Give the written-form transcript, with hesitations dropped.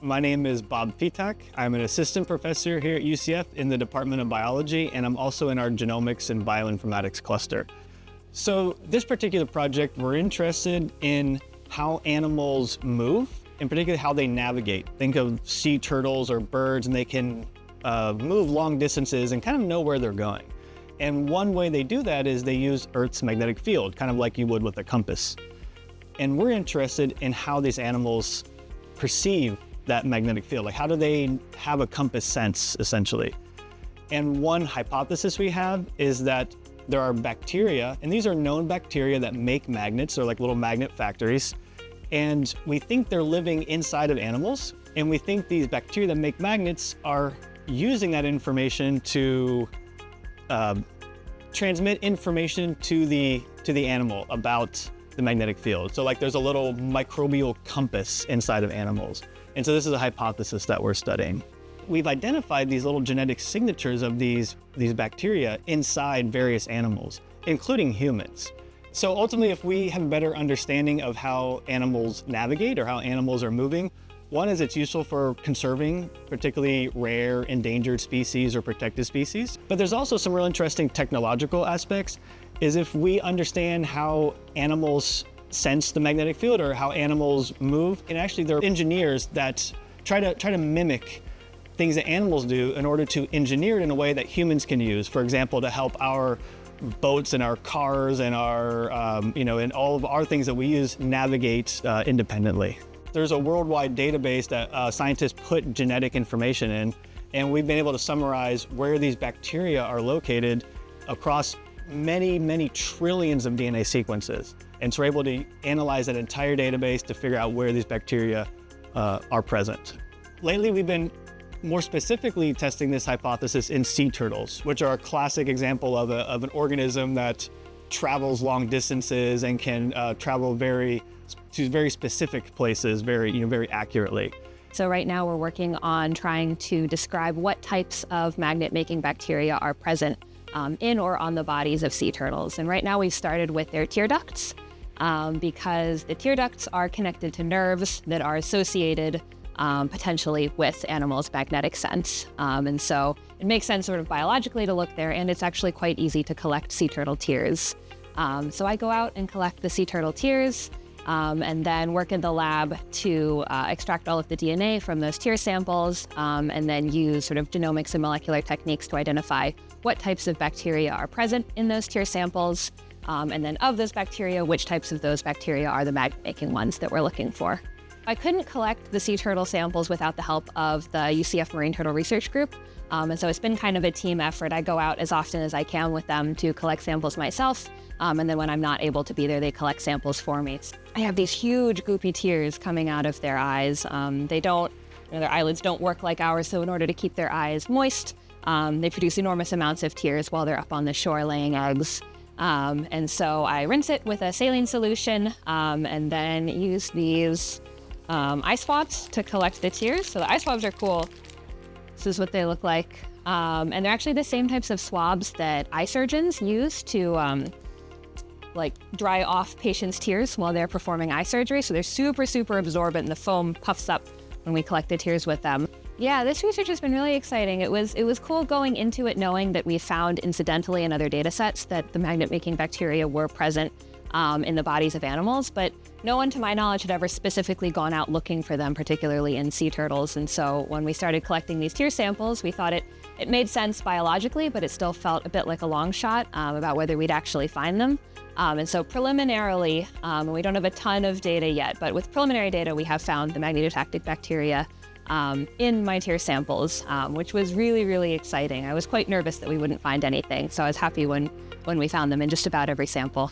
My name is Bob Fitak. I'm an assistant professor here at UCF in the Department of Biology, and I'm also in our genomics and bioinformatics cluster. So this particular project, we're interested in how animals move, in particular how they navigate. Think of sea turtles or birds, and they can move long distances and kind of know where they're going. And one way they do that is they use Earth's magnetic field, kind of like you would with a compass. And we're interested in how these animals perceive that magnetic field. Like, how do they have a compass sense, essentially? And one hypothesis we have is that there are bacteria, and these are known bacteria that make magnets. They're like little magnet factories. And we think they're living inside of animals. And we think these bacteria that make magnets are using that information to transmit information to the animal about the magnetic field. So like there's a little microbial compass inside of animals. And so this is a hypothesis that we're studying. We've identified these little genetic signatures of these bacteria inside various animals, including humans. So ultimately, if we have a better understanding of how animals navigate or how animals are moving, one is it's useful for conserving particularly rare, endangered species or protected species. But there's also some real interesting technological aspects, is if we understand how animals sense the magnetic field or how animals move, and actually there are engineers that try to mimic things that animals do in order to engineer it in a way that humans can use. For example, to help our boats and our cars and our, and all of our things that we use navigate independently. There's a worldwide database that scientists put genetic information in, and we've been able to summarize where these bacteria are located across many, many trillions of DNA sequences. And so we're able to analyze that entire database to figure out where these bacteria are present. Lately, we've been more specifically testing this hypothesis in sea turtles, which are a classic example of an organism that travels long distances and can travel to very specific places very accurately. So right now we're working on trying to describe what types of magnet-making bacteria are present in or on the bodies of sea turtles. And right now we've started with their tear ducts because the tear ducts are connected to nerves that are associated potentially with animals' magnetic sense. And so it makes sense sort of biologically to look there, and it's actually quite easy to collect sea turtle tears. So I go out and collect the sea turtle tears and then work in the lab to extract all of the DNA from those tear samples and then use sort of genomics and molecular techniques to identify what types of bacteria are present in those tear samples, and then of those bacteria, which types of those bacteria are the magnet-making ones that we're looking for. I couldn't collect the sea turtle samples without the help of the UCF Marine Turtle Research Group, and so it's been kind of a team effort. I go out as often as I can with them to collect samples myself, and then when I'm not able to be there, they collect samples for me. I have these huge goopy tears coming out of their eyes. Their eyelids don't work like ours, so in order to keep their eyes moist, they produce enormous amounts of tears while they're up on the shore laying eggs. And so I rinse it with a saline solution and then use these eye swabs to collect the tears. So the eye swabs are cool. This is what they look like. And they're actually the same types of swabs that eye surgeons use to dry off patients' tears while they're performing eye surgery. So they're super, super absorbent, and the foam puffs up when we collect the tears with them. Yeah, this research has been really exciting. It was cool going into it knowing that we found incidentally in other data sets that the magnet-making bacteria were present in the bodies of animals, but no one to my knowledge had ever specifically gone out looking for them, particularly in sea turtles. And so when we started collecting these tear samples, we thought it made sense biologically, but it still felt a bit like a long shot about whether we'd actually find them. And so preliminarily, we don't have a ton of data yet, but with preliminary data, we have found the magnetotactic bacteria in my tear samples, which was really, really exciting. I was quite nervous that we wouldn't find anything, so I was happy when we found them in just about every sample.